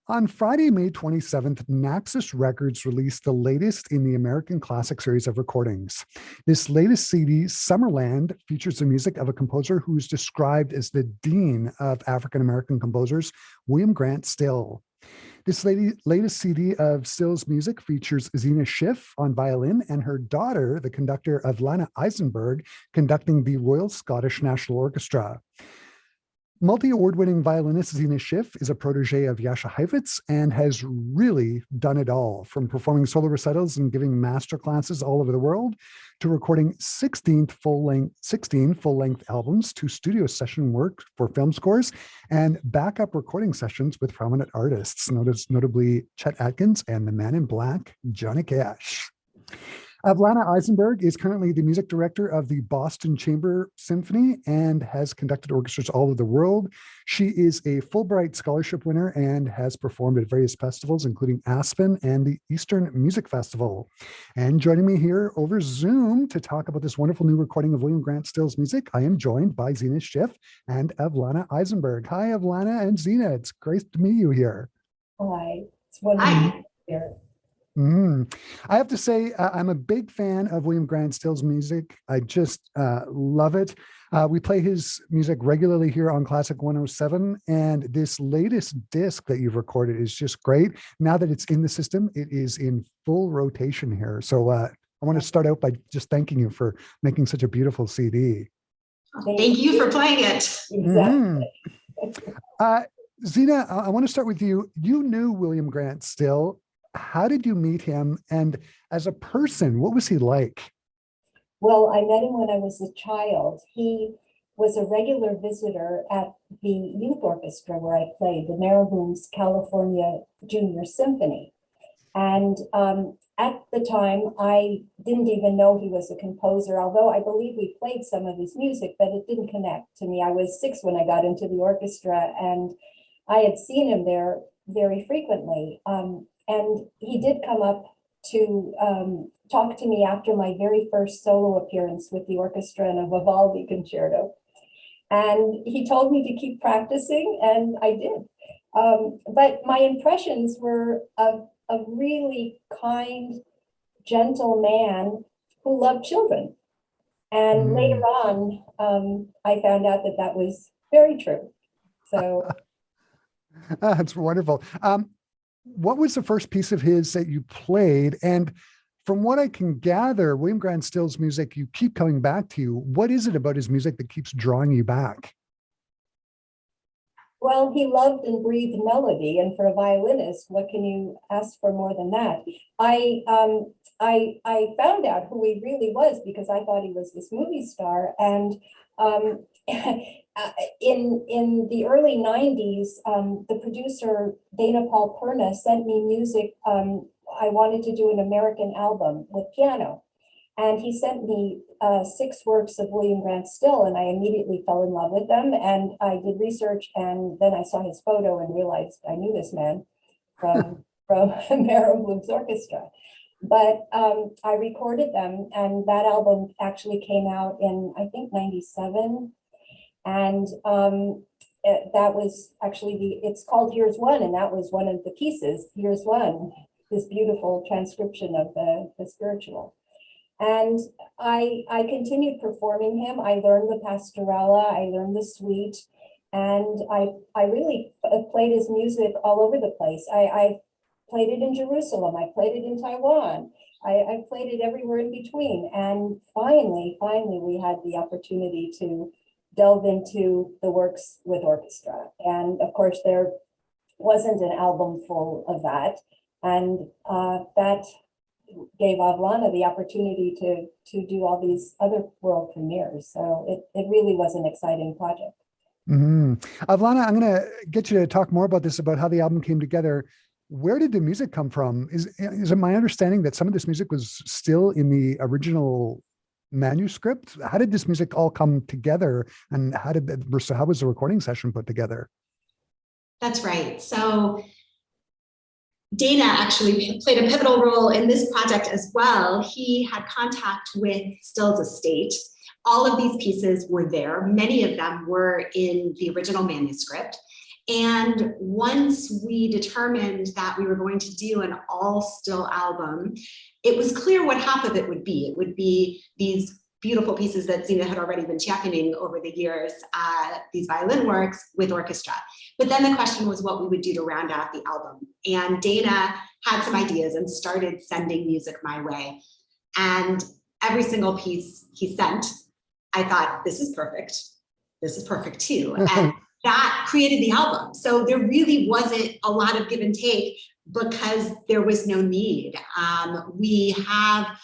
On Friday, May 27th, Naxos Records released the latest in the American Classic series of recordings. This latest CD, Summerland, features the music of a composer who is described as the dean of African American composers, William Grant Still. This latest CD of Still's music features Zina Schiff on violin and her daughter, the conductor Avalana Eisenberg, conducting the Royal Scottish National Orchestra. Multi-award-winning violinist Zina Schiff is a protege of Jascha Heifetz and has really done it all, from performing solo recitals and giving master classes all over the world to recording 16 full-length albums, to studio session work for film scores and backup recording sessions with prominent artists, notably Chet Atkins and the Man in Black, Johnny Cash. Avalana Eisenberg is currently the music director of the Boston Chamber Symphony and has conducted orchestras all over the world. She is a Fulbright Scholarship winner and has performed at various festivals, including Aspen and the Eastern Music Festival. And joining me here over Zoom to talk about this wonderful new recording of William Grant Still's music, I am joined by Zina Schiff and Avalana Eisenberg. Hi, Avalana and Zina. It's great to meet you here. Hi, it's wonderful to be here. I have to say, I'm a big fan of William Grant Still's music. I just love it. We play his music regularly here on Classic 107, and this latest disc that you've recorded is just great. Now that it's in the system, it is in full rotation here. So I want to start out by just thanking you for making such a beautiful CD. Thank you for playing it. Exactly. Zina, I want to start with you. You knew William Grant Still. How did you meet him? And as a person, what was he like? Well, I met him when I was a child. He was a regular visitor at the youth orchestra where I played, the Maraboo's California Junior Symphony. And at the time, I didn't even know he was a composer, although I believe we played some of his music, but it didn't connect to me. I was 6 when I got into the orchestra, and I had seen him there very frequently. And he did come up to talk to me after my very first solo appearance with the orchestra in a Vivaldi concerto. And he told me to keep practicing, and I did. But my impressions were of a really kind, gentle man who loved children. And later on, I found out that that was very true. So that's wonderful. What was the first piece of his that you played? And from what I can gather, William Grant Still's music, you keep coming back to. What is it about his music that keeps drawing you back? Well, he loved and breathed melody, and for a violinist, what can you ask for more than that? I found out who he really was because I thought he was this movie star, and in the early 90s, the producer Dana Paul Perna sent me music. I wanted to do an American album with piano, and he sent me 6 works of William Grant Still, and I immediately fell in love with them. And I did research, and then I saw his photo and realized I knew this man from Maraboo's orchestra. But I recorded them, and that album actually came out in, I think, 97. And that was actually it's called Here's One, and that was one of the pieces, Here's One, this beautiful transcription of the spiritual. And I continued performing him. I learned the pastorella, I learned the suite, and I really played his music all over the place. I played it in Jerusalem, I played it in Taiwan, I played it everywhere in between. And finally, we had the opportunity to delve into the works with orchestra. And of course, there wasn't an album full of that. And that gave Avalana the opportunity to do all these other world premieres. So it really was an exciting project. Avalana, I'm going to get you to talk more about this, about how the album came together. Where did the music come from? Is it my understanding that some of this music was still in the original manuscript? How did this music all come together, and how was the recording session put together? That's right. So Dana actually played a pivotal role in this project as well. He had contact with Still's estate. All of these pieces were there. Many of them were in the original manuscript. And once we determined that we were going to do an all still album, it was clear what half of it would be. It would be these beautiful pieces that Zina had already been championing over the years, these violin works with orchestra. But then the question was what we would do to round out the album. And Dana had some ideas and started sending music my way. And every single piece he sent, I thought, this is perfect. This is perfect too. And that created the album. So there really wasn't a lot of give and take because there was no need. We have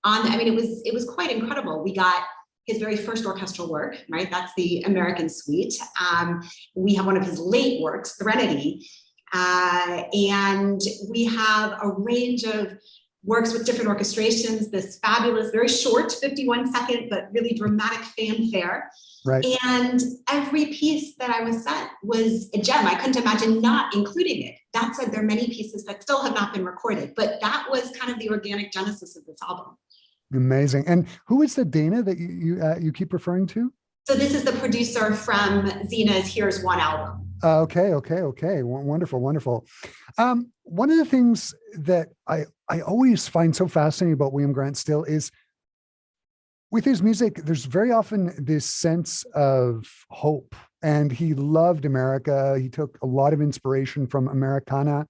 it was quite incredible. We got his very first orchestral work, right? That's the American Suite. We have one of his late works, Threnody. And we have a range of works with different orchestrations, this fabulous, very short, 51-second, but really dramatic fanfare. Right. And every piece that I was sent was a gem. I couldn't imagine not including it. That said, there are many pieces that still have not been recorded, but that was kind of the organic genesis of this album. Amazing. And who is the Dana that you keep referring to? So this is the producer from Zina's Here's One album. Okay. Wonderful. One of the things that I always find so fascinating about William Grant Still is with his music, there's very often this sense of hope. And he loved America. He took a lot of inspiration from Americana.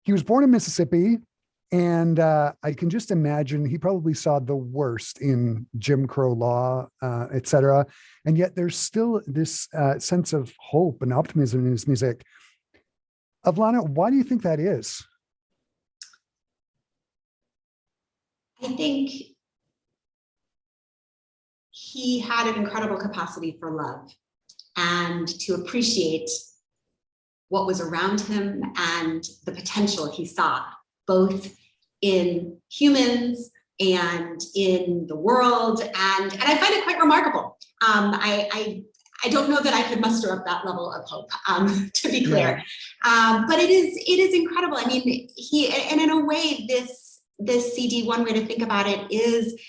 He was born in Mississippi. And I can just imagine he probably saw the worst in Jim Crow law, et cetera. And yet there's still this sense of hope and optimism in his music. Avalana, why do you think that is? I think he had an incredible capacity for love and to appreciate what was around him and the potential he saw, both in humans and in the world. And I find it quite remarkable. I don't know that I could muster up that level of hope, to be clear. Yeah. But it is incredible. I mean, and in a way, this CD, one way to think about it is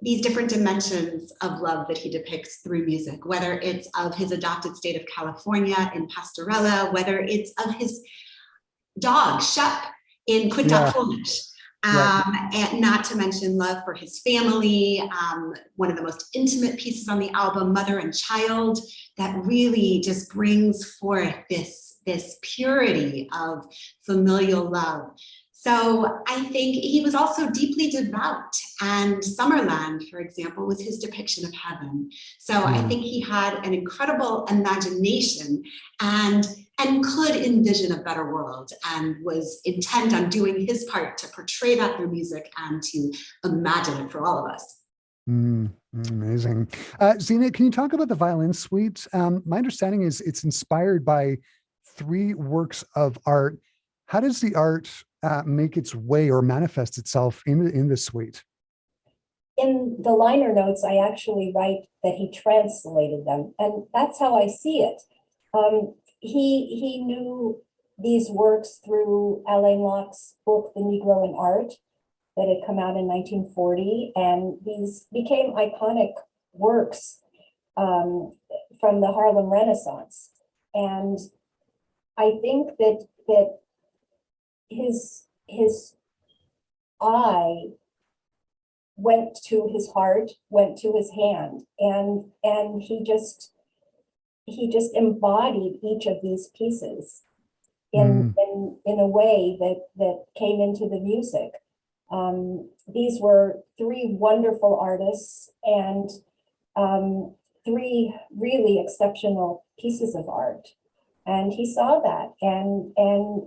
these different dimensions of love that he depicts through music, whether it's of his adopted state of California in Pastorella, whether it's of his dog, Schiff, in Quit Dat Foolish. And not to mention love for his family, one of the most intimate pieces on the album, Mother and Child, that really just brings forth this purity of familial love. So I think he was also deeply devout, and Summerland, for example, was his depiction of heaven. So I think he had an incredible imagination and could envision a better world and was intent on doing his part to portray that through music and to imagine it for all of us. Amazing. Zina, can you talk about the violin suite? My understanding is it's inspired by 3 works of art. How does the art make its way or manifest itself in the suite? In the liner notes, I actually write that he translated them, and that's how I see it. He knew these works through Alain Locke's book, The Negro in Art, that had come out in 1940, and these became iconic works from the Harlem Renaissance. And I think that his eye went to his heart, went to his hand, and he just embodied each of these pieces in a way that came into the music. These were 3 wonderful artists and 3 really exceptional pieces of art. And he saw that and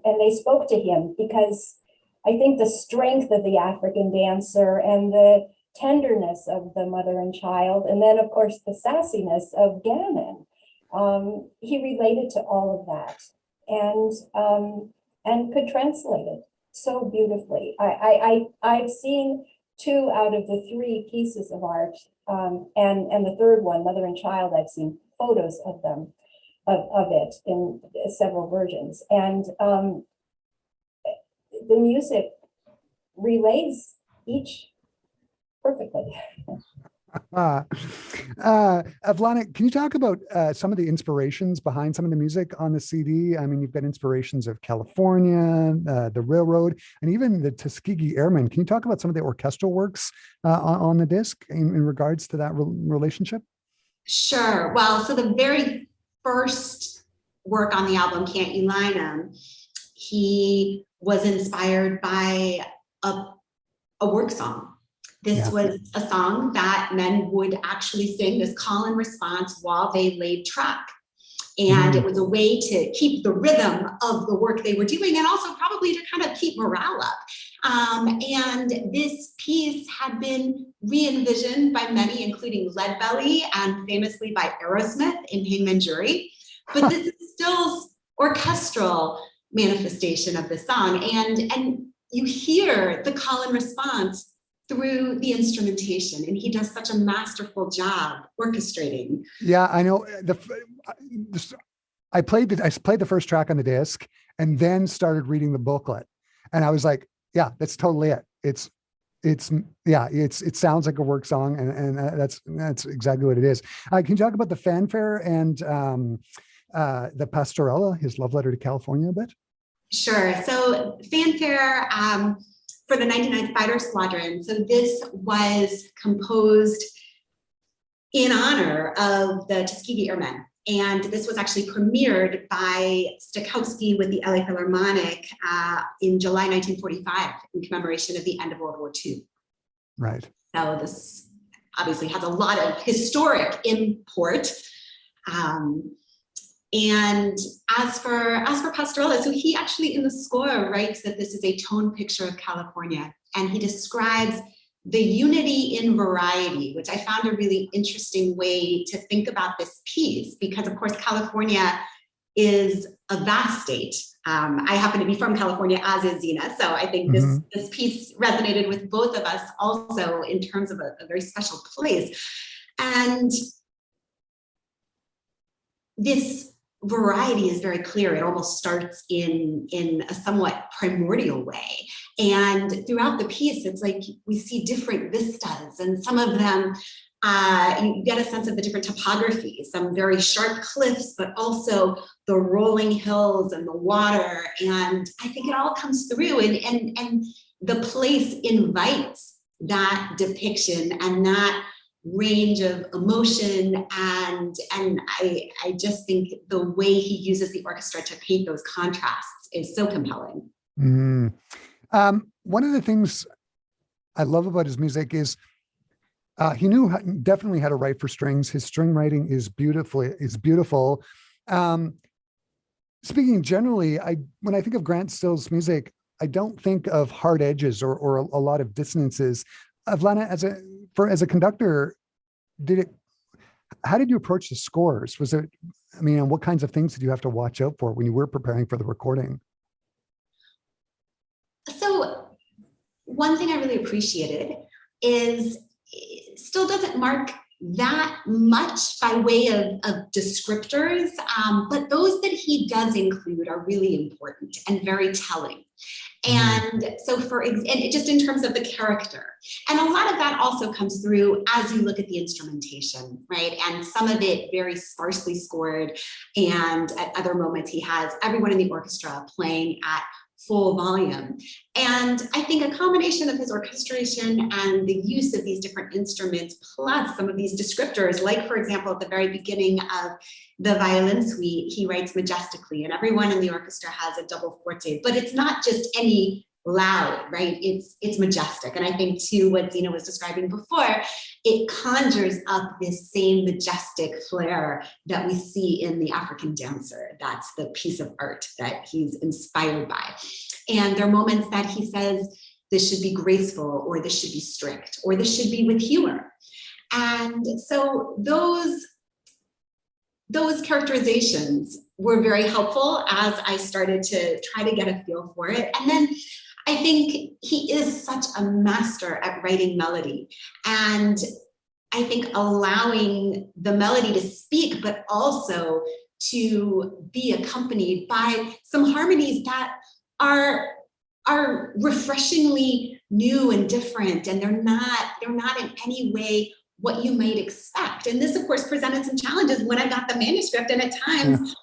they spoke to him, because I think the strength of the African dancer and the tenderness of the mother and child, and then of course the sassiness of Gammon, he related to all of that and could translate it so beautifully. I've seen 2 out of the 3 pieces of art, and the third one, Mother and Child, I've seen photos of them, of it in several versions, and the music relays each perfectly. Avalana, can you talk about some of the inspirations behind some of the music on the CD? I mean, you've got inspirations of California, the Railroad, and even the Tuskegee Airmen. Can you talk about some of the orchestral works on the disc in regards to that relationship? Sure. Well, so the very first work on the album, Can't You Line 'Em, he was inspired by a work song. This was a song that men would actually sing, this call and response while they laid track. And it was a way to keep the rhythm of the work they were doing and also probably to kind of keep morale up. And this piece had been re-envisioned by many, including Leadbelly and famously by Aerosmith in Hangman Jury. But this is still orchestral manifestation of the song. And you hear the call and response through the instrumentation, and he does such a masterful job orchestrating. Yeah, I know. I played the first track on the disc, and then started reading the booklet, and I was like, "Yeah, that's totally it. It sounds like a work song, and that's exactly what it is." Can you talk about the fanfare and the pastorella, his love letter to California, a bit? Sure. So fanfare. For the 99th Fighter Squadron. So this was composed in honor of the Tuskegee Airmen. And this was actually premiered by Stokowski with the LA Philharmonic in July 1945 in commemoration of the end of World War II. Right. So this obviously has a lot of historic import. And as for Pastorella, so he actually in the score writes that this is a tone picture of California, and he describes the unity in variety, which I found a really interesting way to think about this piece, because of course California is a vast state. I happen to be from California, as is Zina, so I think this piece resonated with both of us also in terms of a very special place. And this variety is very clear. It almost starts in a somewhat primordial way. And throughout the piece, it's like we see different vistas, and some of them, you get a sense of the different topography, some very sharp cliffs, but also the rolling hills and the water. And I think it all comes through, and the place invites that depiction and that range of emotion, and I just think the way he uses the orchestra to paint those contrasts is so compelling. One of the things I love about his music is he definitely how to write for strings. His string writing is beautiful. Speaking generally, when I think of Grant Still's music, I don't think of hard edges or a lot of dissonances. Avalana, as a conductor, how did you approach the scores? And what kinds of things did you have to watch out for when you were preparing for the recording? So one thing I really appreciated is it still doesn't mark that much by way of descriptors, but those that he does include are really important and very telling. And so and just in terms of the character, and a lot of that also comes through as you look at the instrumentation, right? And some of it very sparsely scored, and at other moments he has everyone in the orchestra playing at full volume. And I think a combination of his orchestration and the use of these different instruments, plus some of these descriptors, like for example, at the very beginning of the violin suite, he writes majestically, and everyone in the orchestra has a double forte, but it's not just any loud, right? It's majestic. And I think too, what Zina was describing before, it conjures up this same majestic flair that we see in the African dancer. That's the piece of art that he's inspired by. And there are moments that he says, this should be graceful, or this should be strict, or this should be with humor. And so those characterizations were very helpful as I started to try to get a feel for it. And then I think he is such a master at writing melody, and I think allowing the melody to speak, but also to be accompanied by some harmonies that are refreshingly new and different, and they're not in any way what you might expect. And this, of course, presented some challenges when I got the manuscript, and at times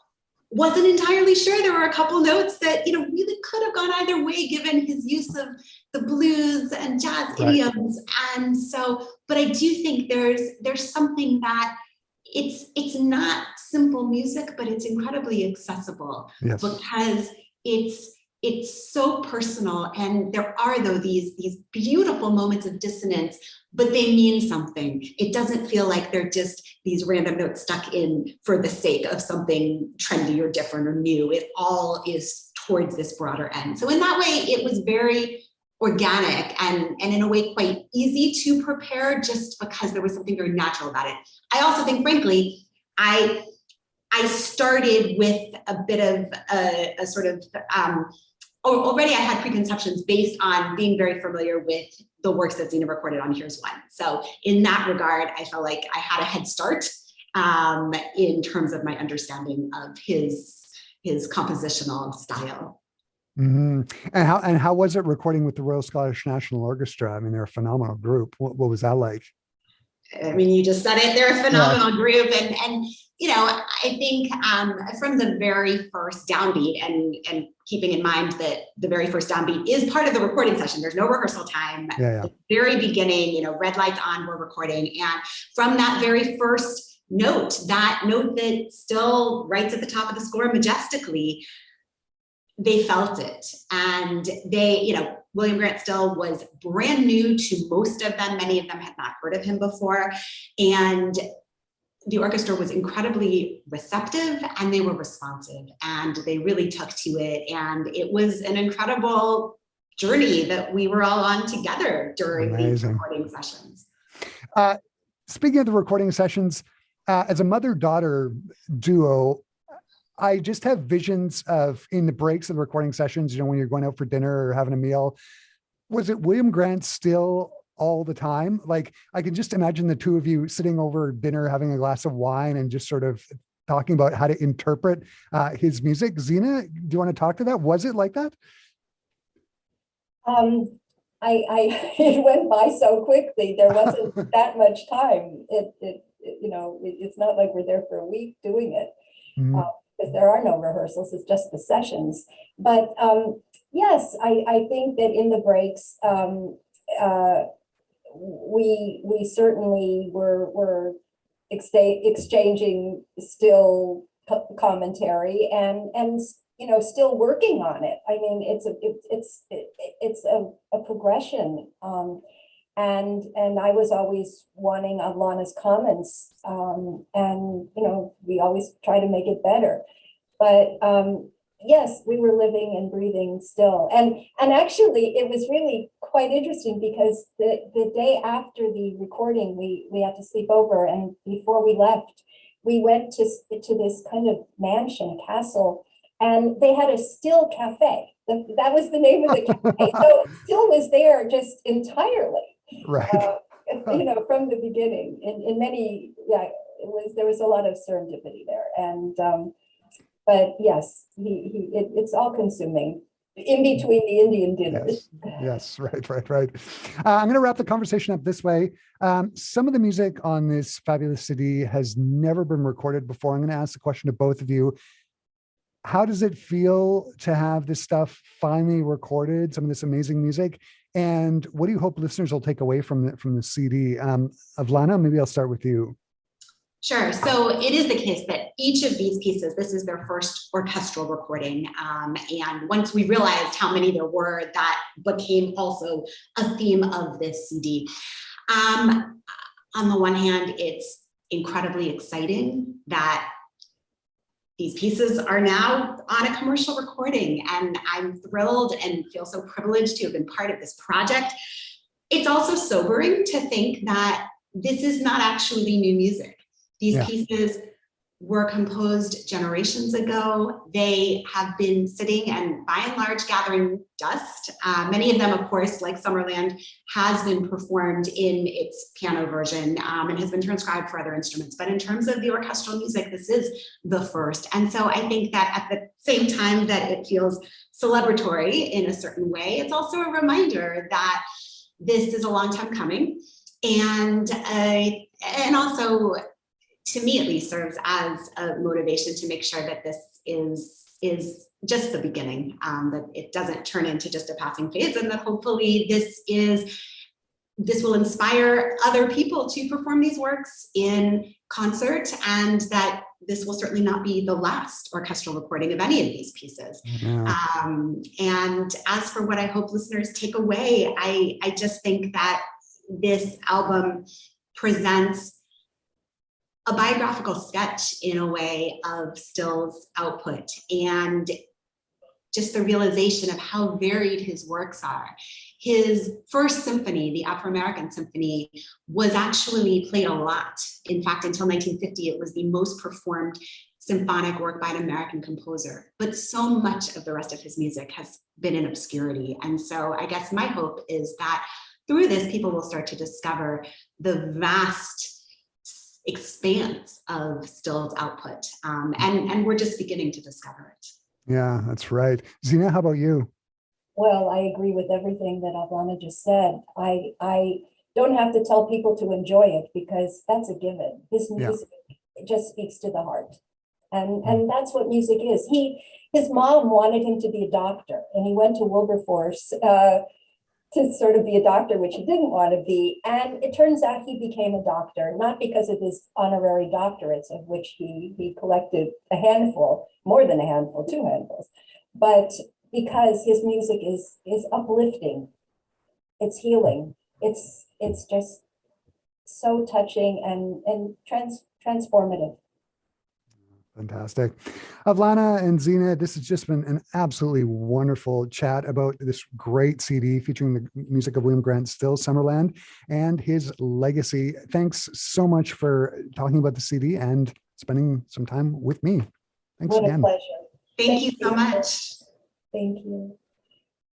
wasn't entirely sure. There were a couple notes that, really could have gone either way given his use of the blues and jazz idioms. And so, but I do think there's something that it's not simple music, but it's incredibly accessible because it's so personal, and there are these beautiful moments of dissonance, but they mean something. It doesn't feel like they're just these random notes stuck in for the sake of something trendy or different or new. It all is towards this broader end. So in that way, it was very organic and in a way quite easy to prepare, just because there was something very natural about it. I also think, frankly, I started with a bit of a sort of, already I had preconceptions based on being very familiar with the works that Zina recorded on Here's One. So in that regard, I felt like I had a head start in terms of my understanding of his compositional style. Mm-hmm. And how was it recording with the Royal Scottish National Orchestra? I mean, they're a phenomenal group. What was that like? I mean, you just said it. They're a phenomenal group, and I think from the very first downbeat, and keeping in mind that the very first downbeat is part of the recording session. There's no rehearsal time. At the very beginning, red lights on, we're recording, and from that very first note, that note that still writes at the top of the score majestically, they felt it, and they, William Grant Still was brand new to most of them. Many of them had not heard of him before. And the orchestra was incredibly receptive, and they were responsive, and they really took to it. And it was an incredible journey that we were all on together during these recording sessions. Speaking of the recording sessions, as a mother-daughter duo, I just have visions of, in the breaks of the recording sessions, when you're going out for dinner or having a meal, was it William Grant Still all the time? Like, I can just imagine the two of you sitting over dinner, having a glass of wine, and just sort of talking about how to interpret his music. Zina, do you want to talk to that? Was it like that? It went by so quickly. There wasn't that much time. It's not like we're there for a week doing it. Mm-hmm. Because there are no rehearsals, it's just the sessions. But yes, I think that in the breaks, we certainly were exchanging Still commentary and still working on it. I mean, it's a progression. And I was always wanting Avalana's comments, and we always try to make it better. But yes, we were living and breathing Still, and actually it was really quite interesting, because the day after the recording, we had to sleep over, and before we left, we went to this kind of mansion castle, and they had a Still cafe. That was the name of the cafe. So Still was there just entirely. Right. From the beginning, in many, there was a lot of serendipity there, and but yes, it's all consuming in between the Indian dinners. Yes, right. I'm going to wrap the conversation up this way. Some of the music on this fabulous CD has never been recorded before. I'm going to ask the question to both of you. How does it feel to have this stuff finally recorded, some of this amazing music? And what do you hope listeners will take away from the CD? Avalana, maybe I'll start with you. Sure. So it is the case that each of these pieces, this is their first orchestral recording. And once we realized how many there were, that became also a theme of this CD. On the one hand, it's incredibly exciting that these pieces are now on a commercial recording, and I'm thrilled and feel so privileged to have been part of this project. It's also sobering to think that this is not actually new music. These pieces were composed generations ago. They have been sitting and by and large gathering dust. Many of them, of course, like Summerland, has been performed in its piano version and has been transcribed for other instruments. But in terms of the orchestral music, this is the first. And so I think that at the same time that it feels celebratory in a certain way, it's also a reminder that this is a long time coming. And and also, to me at least, serves as a motivation to make sure that this is just the beginning, that it doesn't turn into just a passing phase, and that hopefully this will inspire other people to perform these works in concert, and that this will certainly not be the last orchestral recording of any of these pieces. Yeah. And as for what I hope listeners take away, I just think that this album presents a biographical sketch in a way of Still's output, and just the realization of how varied his works are. His first symphony, the Afro-American Symphony, was actually played a lot. In fact, until 1950, it was the most performed symphonic work by an American composer. But so much of the rest of his music has been in obscurity. And so I guess my hope is that through this, people will start to discover the vast expanse of Still's output. And we're just beginning to discover it. Yeah, that's right. Zina, how about you? Well, I agree with everything that Avalana just said. I don't have to tell people to enjoy it, because that's a given. His music just speaks to the heart. And that's what music is. His mom wanted him to be a doctor, and he went to Wilberforce to sort of be a doctor, which he didn't want to be. And it turns out he became a doctor, not because of his honorary doctorates, of which he collected a handful, more than a handful, 2 handfuls, but because his music is uplifting, it's healing, it's just so touching and transformative. Fantastic. Avalana and Zina, this has just been an absolutely wonderful chat about this great CD featuring the music of William Grant Still, Summerland, and his legacy. Thanks so much for talking about the CD and spending some time with me. Thanks What again. a pleasure. Thank you so much. Thank you.